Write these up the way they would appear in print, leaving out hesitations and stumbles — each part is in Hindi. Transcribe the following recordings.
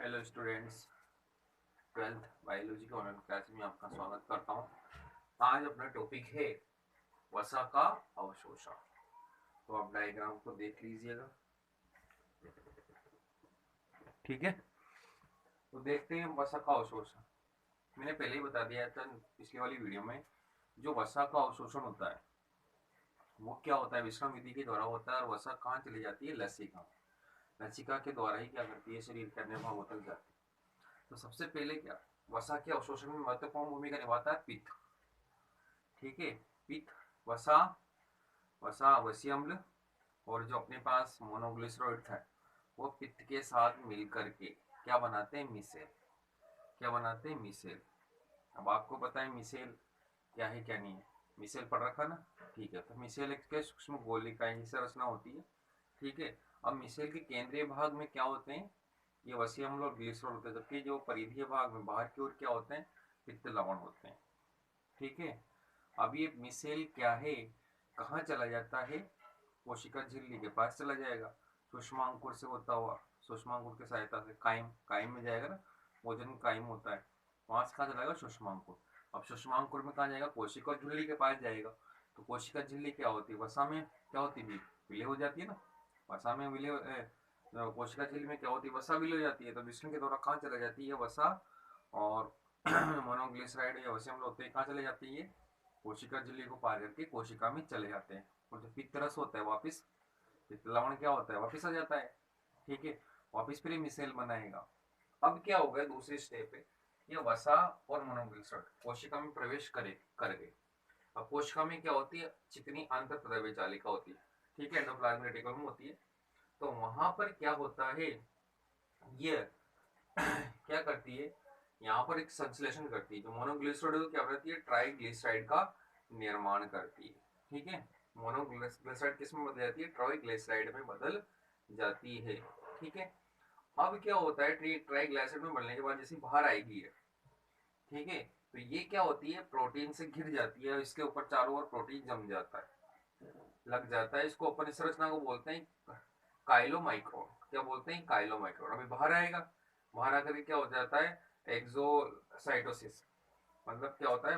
हेलो स्टूडेंट्स, 12th बायोलॉजी के ऑनलाइन क्लास में आपका स्वागत करता हूँ। आज अपना टॉपिक है वसा का अवशोषण। तो आप डायग्राम को देख लीजिएगा, ठीक है। तो देखते हैं वसा का अवशोषण। मैंने पहले ही बता दिया था पिछली वाली वीडियो में, जो वसा का अवशोषण होता है वो क्या होता है, विश्राम विधि के द्वारा होता है। और वसा कहाँ चली जाती है? लसिका। लसिका के द्वारा ही क्या करती है, शरीर के अन्य भागों तक जाती है। तो सबसे पहले क्या, वसा के अवशोषण में महत्वपूर्ण भूमिका निभाता है पित्त, ठीक है। पित्त, वसा, वसा वसी अम्ल, और जो अपने पास मोनोग्लिसराइड था वो पित्त के साथ मिलकर के क्या बनाते हैं? मिसेल। क्या बनाते हैं? मिसेल। अब आपको पता है मिसेल क्या है क्या नहीं है, मिसेल पढ़ रखा ना, ठीक है। तो मिसेल एक सूक्ष्म गोलिकाएं जैसे रचना होती है, ठीक है। अब मिसेल के केंद्रीय भाग में क्या होते हैं? ये वसी अम्ल और ग्लिसरॉल होते हैं, जबकि जो परिधीय भाग में बाहर की ओर क्या होते हैं? पित्त लवण होते हैं, ठीक है। अब ये मिसेल क्या है, कहाँ चला जाता है? कोशिका झिल्ली के पास चला जाएगा, सूक्ष्मांकुर से होता हुआ, सूक्ष्मांकुर की सहायता से कायम, कायम में जाएगा ना, भोजन कायम होता है, वहां से कहाँ चलाएगा? सूक्ष्मांकुर। अब सूक्ष्मांकुर में कहाँ जाएगा? कोशिका झिल्ली के पास जाएगा। तो कोशिका झिल्ली क्या होती है? वसा में क्या होती है? विलय हो जाती है ना। वसा में विलय, कोशिका झिल्ली में क्या होती है? वसा विलय हो जाती है। तो विष्णु के द्वारा कहाँ चला जाती है वसा, और मोनोग्लिसराइड या वसी अम्ल होते हैं, कहाँ चले जाते हैं? कोशिका झिल्ली को पार करके कोशिका में चले जाते हैं। और जो पित्तरस होता है वापिस, पित्त लवण क्या होता है? वापिस आ जाता है, ठीक है। वापिस फिर मिसेल बनाएगा। अब क्या हो गया दूसरी स्टेप पे, ये वसा और मोनोग्लिसराइड कोशिका में प्रवेश कर गए। अब कोशिका में क्या होती है? चिकनी अंतर प्रद्रव्य जालिका होती है, ठीक है, एंडोप्लाज्मिक रेटिकुलम में होती है। तो वहां पर क्या होता है, ये क्या करती है, यहाँ पर एक संश्लेषण करती है। जो मोनोग्लिसराइड क्या करती है? ट्राइग्लिसराइड का निर्माण करती है, ठीक है। मोनोग्लिसराइड किस में बदल जाती है? ट्राइग्लिसराइड में बदल जाती है, ठीक है। अब क्या होता है, ट्राइग्लिसराइड में बनने के बाद जैसे बाहर आएगी है, ठीक है, तो ये क्या होती है? प्रोटीन से घिर जाती है, इसके ऊपर चारों ओर प्रोटीन जम जाता है, लग जाता है। इसको अपन इस संरचना को बोलते हैं काइलोमाइक्रोन। क्या बोलते हैं? काइलोमाइक्रोन। अभी बाहर आएगा, बाहर आकर क्या हो जाता है? एक्सोसाइटोसिस। मतलब क्या होता है?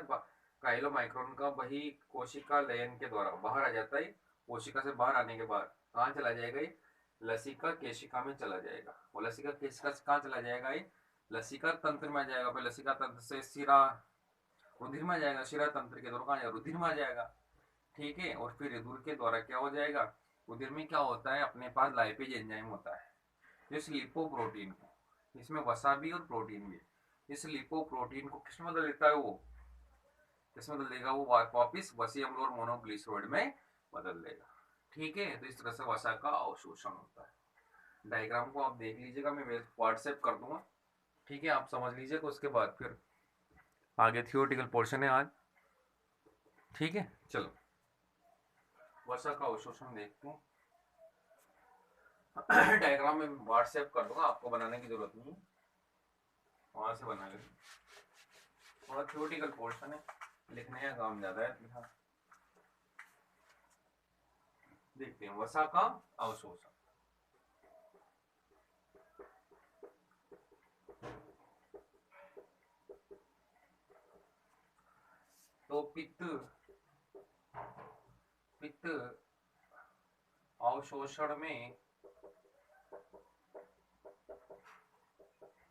काइलोमाइक्रोन का वही कोशिका लयन के द्वारा बाहर आ जाता है। कोशिका से बाहर आने के बाद कहाँ चला जाएगा? ये लसिका केशिका में चला जाएगा। वो लसिका केशिका से कहाँ चला जाएगा? ये लसिका तंत्र में आ जाएगा। फिर लसिका तंत्र से शिरा रुधिर में आ जाएगा, शिरा तंत्र के द्वारा कहाँ जाएगा? रुधिर में आ जाएगा, ठीक है। और फिर रुधिर के द्वारा क्या हो जाएगा? रुधिर में क्या होता है? अपने पास लाइपेज एंजाइम होता है, इस लिपोप्रोटीन को, इसमें वसा भी और प्रोटीन भी, इस लिपोप्रोटीन को किसमें बदल देता है? वो किसमें बदल देगा? वो वापिस वसी अम्ल और मोनोग्लिसराइड में बदल देगा, ठीक है। तो इस तरह से वसा का अवशोषण होता है। डायग्राम को आप देख लीजिएगा, मैं व्हाट्सएप कर दूंगा, ठीक है। आप समझ लीजिएगा, उसके बाद फिर आगे थियोरेटिकल पोर्शन है आज, ठीक है। चलो वसा का अवशोषण देखते हैं। डायग्राम में व्हाट्सएप कर दूंगा, आपको बनाने की जरूरत नहीं है, वहां से बना लेंगे। थोड़ा थियोरेटिकल पोर्शन है, लिखने का काम ज्यादा है। देखते हैं वसा का अवशोषण। तो पित्त, पित्त अवशोषण में,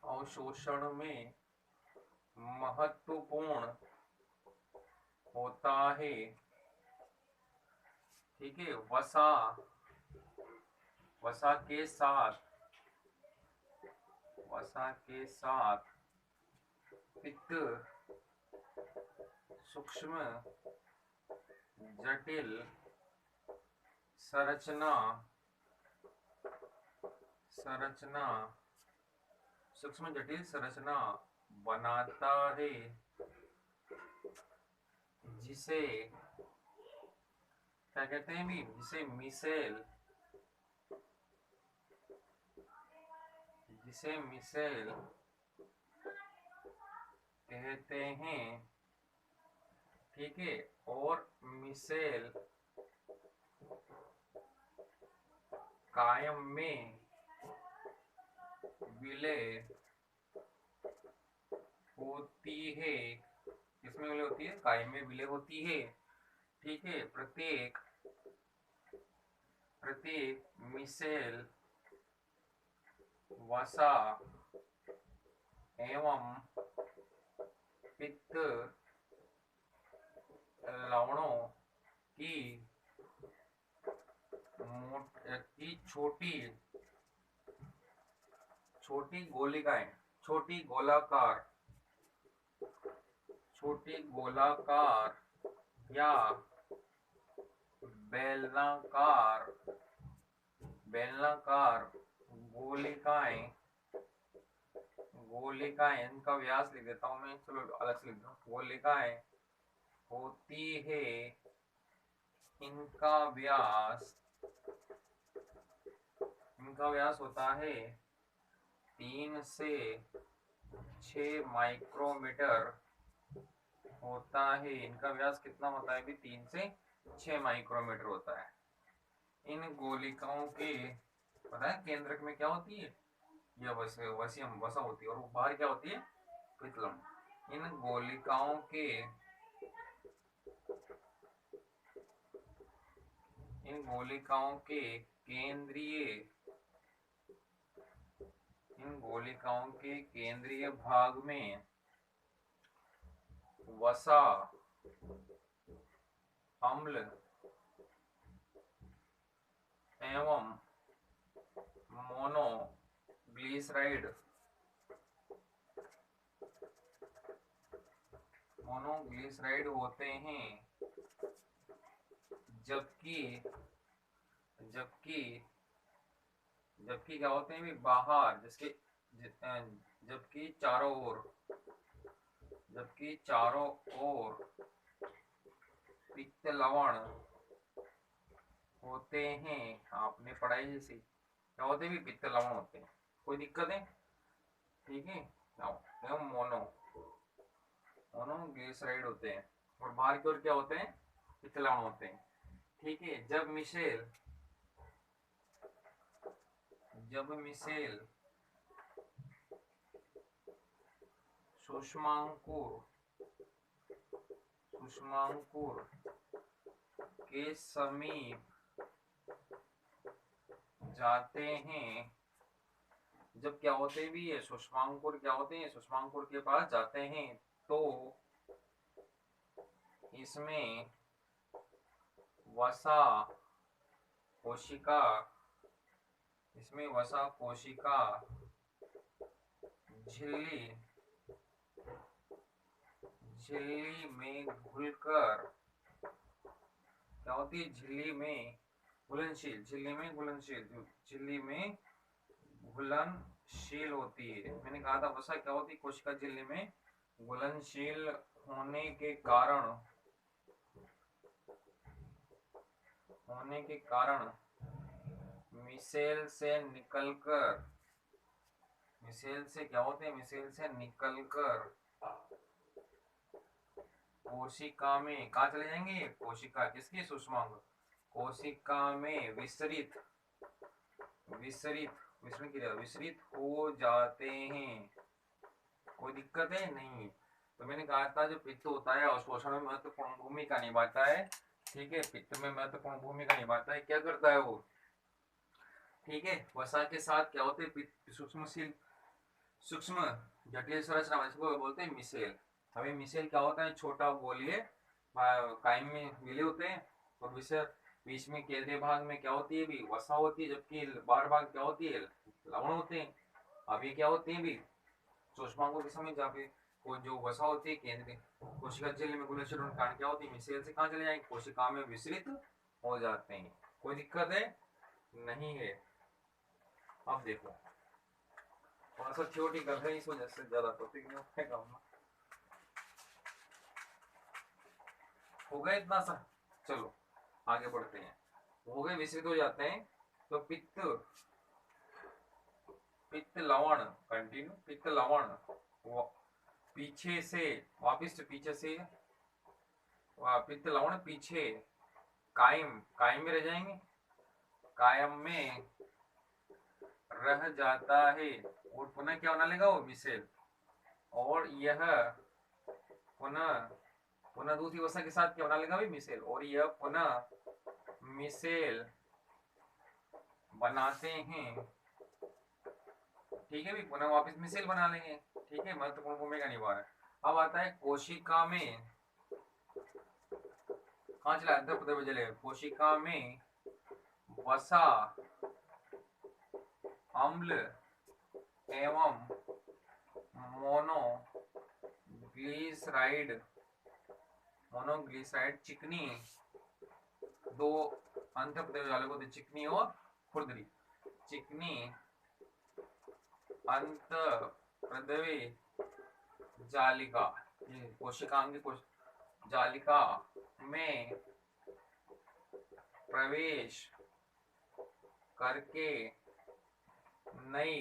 अवशोषण में महत्वपूर्ण होता है, ठीक है। वसा, वसा के साथ, वसा के साथ पित्त सूक्ष्म जटिल संरचना, संरचना, सूक्ष्म जटिल संरचना बनाता है, जिसे क्या कहते हैं भी? जिसे मिसेल, जिसे मिसेल कहते हैं, ठीक है। और मिसेल कायम में विलय होती है, किसमें विलय होती है? कायम में विलय होती है। ठीक है, प्रत्येक मिसेल वसा एवं पित्त लवणों की छोटी छोटी गोलिकाएं, छोटी गोलाकार या बेलनाकार गोलिकाएं इनका व्यास लिख देता हूं मैं, चलो अलग से लिख दो। गोलिकाएं होती है, इनका व्यास होता है 3 से 6 माइक्रोमीटर होता है। इनका व्यास कितना होता है? भी 3 से 6 माइक्रोमीटर होता है। इन गोलिकाओं के पता है केंद्रक में क्या होती है? यह वसा होती है, और बाहर क्या होती है? पित्तलम। इन गोलिकाओं के केंद्रीय भाग में वसा अम्ल एवं मोनोग्लिसराइड होते हैं, जबकि क्या होते हैं भी बाहर, जबकि चारों ओर पित्त लवण होते हैं। आपने पढ़ाई जैसे क्या होते हैं? पित्त लवण होते हैं। कोई दिक्कत है? ठीक है, मोनोग्लिसराइड होते हैं, और बाहर की ओर क्या होते हैं? पित्त लवण होते हैं। ठीक है, जब मिशेल सूक्ष्मांकुर के समीप जाते हैं, जब क्या होते हैं भी ये सूक्ष्मांकुर क्या होते हैं? सूक्ष्मांकुर के पास जाते हैं, तो इसमें वसा कोशिका झिल्ली में घुलकर क्या होती है? झिल्ली में घुलनशील होती है। मैंने कहा था वसा क्या होती है? कोशिका झिल्ली में घुलनशील होने के कारण मिशेल से क्या होते हैं? मिशेल से निकलकर कोशिका में कहा चले जाएंगे? कोशिका किसकी? सूक्ष्मांग कोशिका में विसरित हो जाते हैं। कोई दिक्कत है? नहीं। तो मैंने कहा था जो पित्त होता है अवशोषण में महत्वपूर्ण भूमिका निभाता है। ठीक है, पित्त में महत्वपूर्ण भूमिका निभाता है। क्या करता है वो? ठीक है, वसा के साथ क्या होते हैं? सूक्ष्म जटिल संरचना, इसको बोलते हैं मिशेल। हमें मिशेल क्या होता है? छोटा गोलीय कायम में विलय होते हैं, और बीच में केंद्रीय भाग में क्या होती है? भी वसा होती है, जबकि बाहर भाग क्या होती है? लवण होते हैं। अब ये क्या होते हैं? भी सूक्ष्मांगों के समय जहाँ पे वो जो वसा होती है केंद्रीय कोशिका झिल्ली में घुलनशील होने कारण क्या होती है? मिशेल से कहाँ चले जाएंगे? कोशिका में विसरित हो जाते हैं। कोई दिक्कत है? नहीं है। अब देखो थोड़ा सा थियोरिटिकल है, इस वजह से ज्यादा टॉपिक नहीं उठेगा। हो गया इतना सा? चलो आगे बढ़ते हैं। हो गए, विसरित हो जाते हैं, तो पित्त लवण, कंटिन्यू। पित्त लवण पीछे से पित्त लवण पीछे कायम में रह जाएंगे, कायम में रह जाता है, और पुनः क्या होने लगा? वो मिशेल, और यह पुनः पुनः दूसरी वसा के साथ क्या बना लेगा भाई, मिसेल, और यह पुनः मिसेल बनाते हैं। ठीक है भाई, पुनः वापस मिसेल बना लेंगे। ठीक है, महत्वपूर्ण भूमिका निभा रहा है। अब आता है कोशिका में, कहाँ चला अंतर पदवी चले, कोशिका में वसा अम्ल एवं मोनोग्लिसराइड चिकनी, दो अंतर पदवी वाले को, चिकनी और खुरदरी, चिकनी अंत पृथ्वी जालिका, कोशिकांग की जालिका में प्रवेश करके नई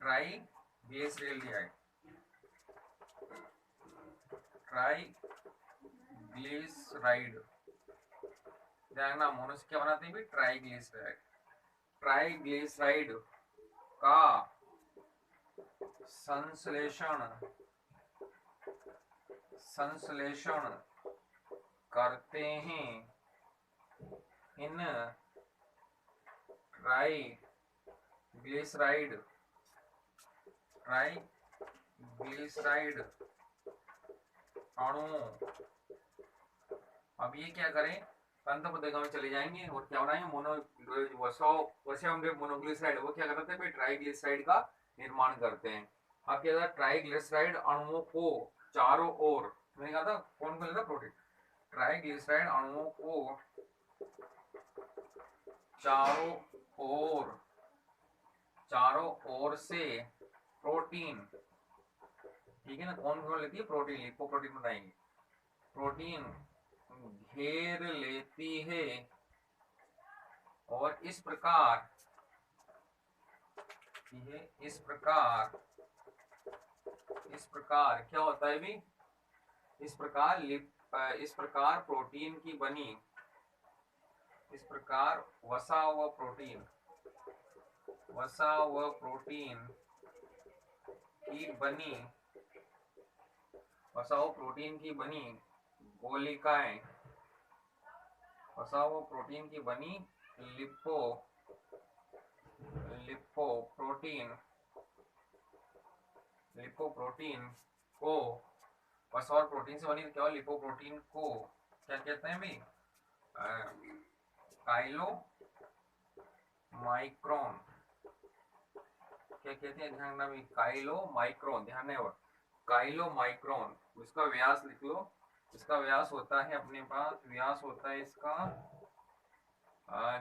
ट्राइग्लिसराइड देखना, मोनो से क्या बनाते हैं भी, ट्राइग्लिसराइड का संश्लेषण करते हैं। इन ट्राइग्लिसराइड अणुओं, अब ये क्या करें, अंतर पदवी में चले जाएंगे और क्या बनाएंगे, मोनोग्लिसराइड, वो क्या करते हैं, ट्राइग्लिसराइड का निर्माण करते हैं। अब क्या था, ट्राइग्लिसराइड अणुओं को चारों ओर, मैंने कहा था कौन कौन था, प्रोटीन, ट्राइग्लिसराइड अणुओं को चारों ओर से प्रोटीन, ठीक है ना, कौन कौन लेती है, प्रोटीन, लिपोप्रोटीन बनाएंगे, प्रोटीन घेर लेती है और इस प्रकार क्या होता है भी, इस प्रकार प्रोटीन की बनी, इस प्रकार वसा व प्रोटीन की बनी गोलिकाएं, लिपोप्रोटीन को, वसा और प्रोटीन से बनी क्या, लिपोप्रोटीन को क्या कहते हैं भी, काइलोमाइक्रोन, क्या कहते हैं, ध्यान भी, काइलोमाइक्रोन, ध्यान है, और काइलोमाइक्रोन, इसका व्यास लिख लो, इसका व्यास होता है अपने पास, व्यास होता है इसका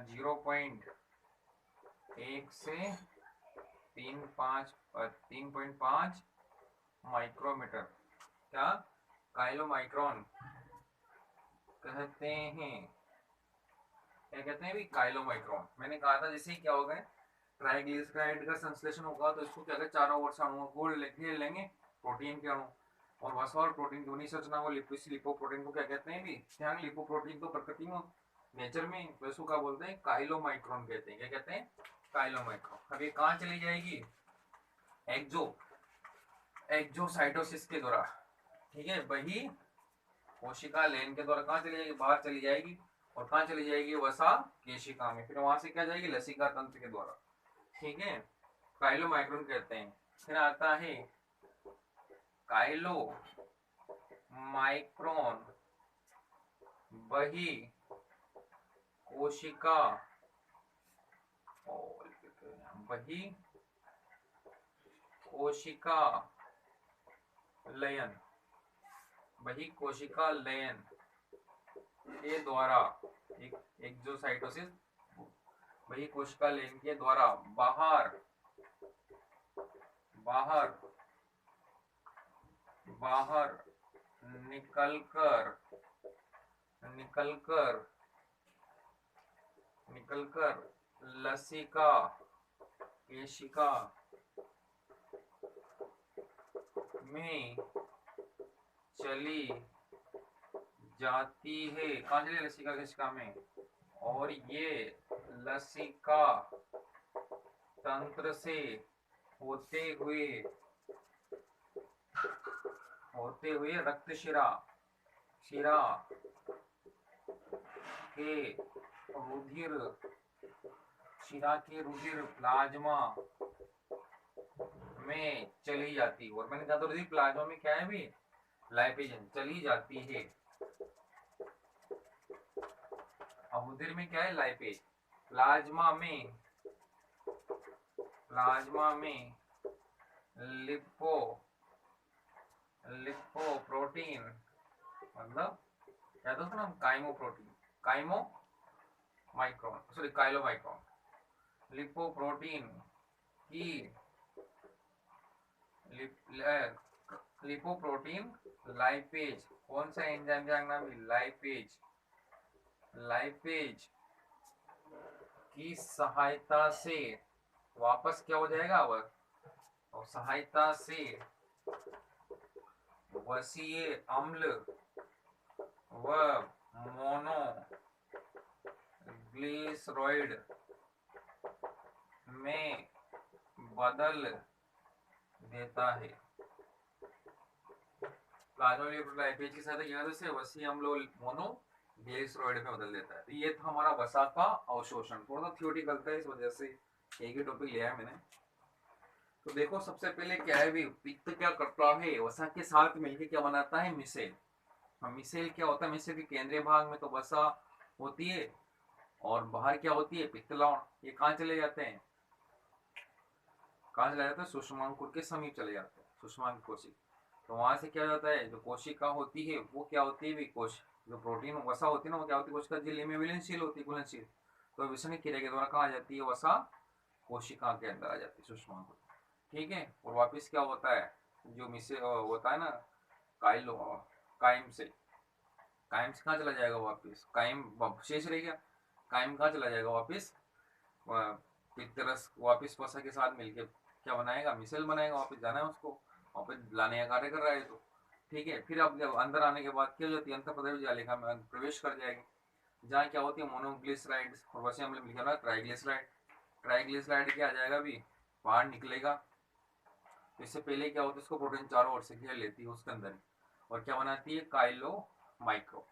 0.1 से 3.5 माइक्रोमीटर, क्या काइलोमाइक्रोन कहते हैं, क्या कहते हैं भी, काइलोमाइक्रोन। मैंने कहा था जैसे क्या होगा, ट्राइग्लिसराइड का संश्लेषण होगा तो इसको क्या कहते हैं, चारों ओर से अणुओं को घेर लेंगे, प्रोटीन के अणु, और वसा और प्रोटीन की संरचना को लिपोप्रोटीन को क्या कहते हैं भी, ध्यान, लिपोप्रोटीन तो प्रकृति में, नेचर में वैसु का बोलते हैं, काइलोमाइक्रोन कहते हैं, क्या कहते हैं, काइलोमाइक्रोन। अब ये कहाँ चली जाएगी, एक्सोसाइटोसिस के द्वारा, ठीक है, वही कोशिका लेन के द्वारा कहाँ चली जाएगी, बाहर चली जाएगी, और कहाँ चली जाएगी, वसा केशिका में, फिर वहां से क्या जाएगी, लसिका तंत्र के द्वारा, ठीक है, काइलोमाइक्रोन कहते हैं। फिर आता है काइलोमाइक्रोन वही कोशिका लयन के द्वारा, एक्सोसाइटोसिस, वही कोशिका लयन के द्वारा बाहर निकलकर लसिका केशिका में चली जाती है, कहाँ चली, लसिका केशिका में, और ये लसिका तंत्र से होते हुए होते हुए रक्त शिरा शिरा के रुधिर शिरा के रुधिर प्लाज्मा में चली जाती। और मैंने कहा तो रुधिर प्लाज्मा में क्या है भी, लाइपेजन चली जाती है। अब रुधिर में क्या है, लाइपेज। प्लाज्मा में लिपोप्रोटीन, मतलब क्या था उसका नाम, काइमोप्रोटीन, काइमोमाइक्रोन, सॉरी काइलोमाइक्रोन। लिपोप्रोटीन की लिपोप्रोटीन लाइपेज, कौन सा एंजाइम का नाम है, लाइपेज की सहायता से वापस क्या हो जाएगा, वह और सहायता से वसीय अम्ल व मोनोग्लिसराइड में बदल देता है। लाइपेज की सहायता से वसीय अम्ल मोनोग्लिसराइड में बदल देता है। तो ये था हमारा वसा का अवशोषण। थोड़ा सा थियोरिटिकल था, इस वजह से एक ही टॉपिक लिया है मैंने। तो देखो सबसे पहले क्या है भी, पित्त क्या करता है, वसा के साथ मिलकर क्या बनाता है, मिसेल। मिसेल क्या होता है, मिसेल के केंद्रीय भाग में तो वसा होती है और बाहर क्या होती है, पित्त लवण। ये कहाँ चले जाते हैं, कहाँ चले जाते हैं, सुषमांकुर के समीप चले जाते हैं, सुषमांक कोशिका। तो वहां से क्या हो जाता है, जो कोशिका होती है वो क्या होती है भी, कोश जो प्रोटीन वसा होती है ना, वो क्या होती है, कोशिका झिल्ली में विलीनशील होती है, घुलनशील। तो विषम क्रिया के द्वारा कहाँ आ जाती है, वसा कोशिका के अंदर आ जाती है, सुषमांकुर। ठीक है। और वापिस क्या होता है, जो मिसे होता है ना, काइम से कहाँ चला जाएगा वापिस, काइम शेष रह गया, काइम कहाँ चला जाएगा वापिस, पित्तरस वापिस वसा के साथ मिलके क्या बनाएगा, मिसेल बनाएगा, वापिस जाना है उसको, वापिस लाने का कार्य कर रहा है। तो ठीक है। फिर अब जब अंदर आने के बाद क्या हो जाती है, अंतःपदवी जालिका में प्रवेश कर जाएगी, जहाँ क्या होती है, मोनोग्लिसराइड और वसा अम्ल मिलकर ना ट्राइग्लिसराइड। ट्राइग्लिसराइड क्या आ जाएगा भी, बाहर निकलेगा। इससे पहले क्या होता है, इसको प्रोटीन चारों ओर से घेर लेती है उसके अंदर, और क्या बनाती है, काइलोमाइक्रो।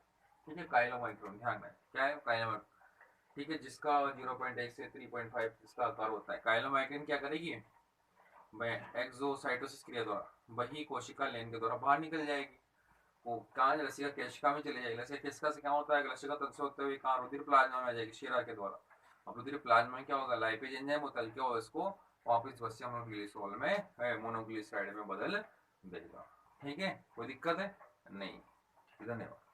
ठीक है, काइलोमाइक्रो ध्यान में क्या है, काइलोमाइक्रो। ठीक है, जिसका 0.1 से 3.5 इसका आकार होता है। काइलोमाइक्रिन क्या करेगी, एक्सोसाइटोसिस क्रिया द्वारा वही कोशिका लेन के द्वारा बाहर निकल जाएगी। वो कहाँ, लसिका केशिका में चली जाएगी। लसिका केशिका से क्या होता है, लसिका तंत्र से होते हुए कहाँ, रुधिर प्लाज्मा में आ जाएगी शिरा के द्वारा। अब रुधिर प्लाज्मा में क्या होगा, लाइपेज एंजाइम होता है, क्या होगा, इसको वापिस वसा मोनोग्लिसरॉल में, मोनोग्लिसराइड में बदल देगा। ठीक है, कोई दिक्कत है नहीं। धन्यवाद।